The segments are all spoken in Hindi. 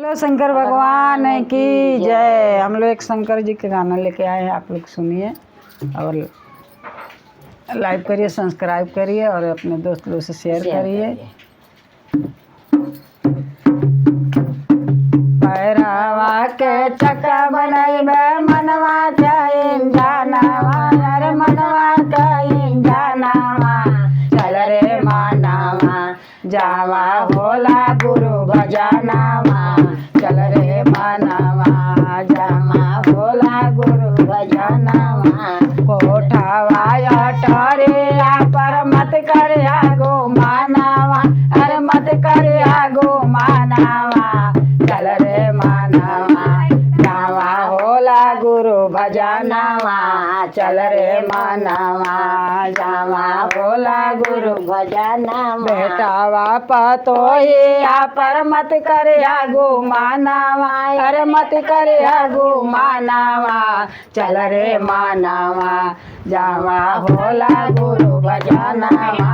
बोलो शंकर भगवान की जय। हम लोग एक शंकर जी के गाना लेके आए हैं, आप लोग सुनिए और लाइक करिए, सब्सक्राइब करिए और अपने दोस्त लोग से शेयर करिए। पैरावा के चक्का बनैबे मनवा के इंजनवा, अरे मनवा के इंजनवा, चल रे मानवा जावा होला गुरु भजनवा, चल रे मानवा जावा होला गुरु भजनवा। कोठवा अटरिया पर मत करिया गो मानवा, अरे मत करिया गो मानवा, चल रे मानवा जावा होला गुरु भजनवा, चल रे मानवा जावा होला गुरु भजनवा। बेटावा पतोहिया पर मत करिया गो मानवा, अरे मत करिया गो मानवा, चल रे मानवा जावा होला गुरु भजनवा,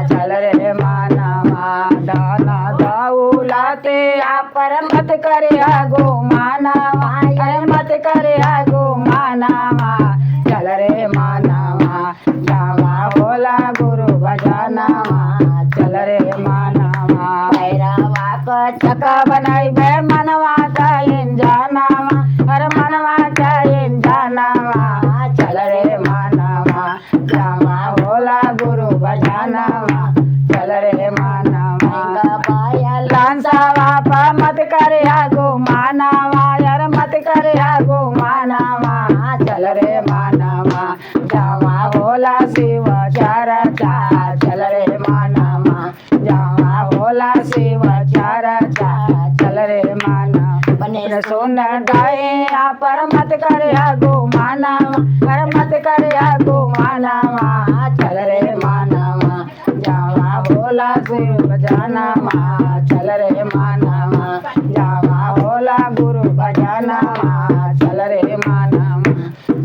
चल रे मानवा। दाना दौलते पर मत करिया गो मानवा, अरे मत करिया गो मानवा, चल रे मानवा जावा होला गुरु भजनवा, चल रे मानवा। पैरावा को चक्का बनैबे मनवा का इंजनवा, अरे मनवा का इंजनवा, चल रे मानवा जावा होला गुरु भजनवा, चल रे मानवा। लांसावा पर मत करिया गो मानवा, अरे मत करिया गो मानवा, चल रे मानवा जावा होला शिव चरचा, चल रे मानवा जावा होला शिव चरचा, चल रे मानवा। बने सोन गया पर मत करिया गो मानवा, अरे मत करिया गो मानवा, चल रे मानवा जावा होला शिव भजनवा, चल रे मानवा जावा होला गुरु भजनवा, चल रे मानवा।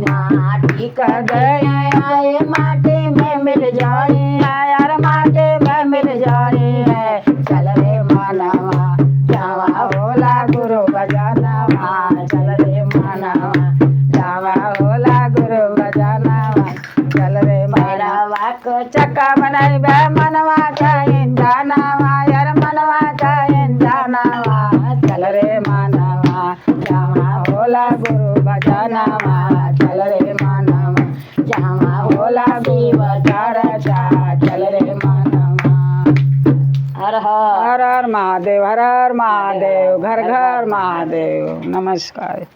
माटी का गए माटी में मिल जाए, यार माटी में मिल जाए, चल रे मानवा जावा होला गुरु भजनवा, चल रे मानवा जावा होला गुरु भजनवा, चल रे मानवा। को चक्का बनैबे मनवा का इंजनवा, यार मनवा का इंजनवा, चल रे मानवा जावा होला गुरु भजनवा, चल रे मानवा जावा होला शिव चरचा, चल रे मानवा। हर हर महादेव, हर हर महादेव, घर घर महादेव। नमस्कार।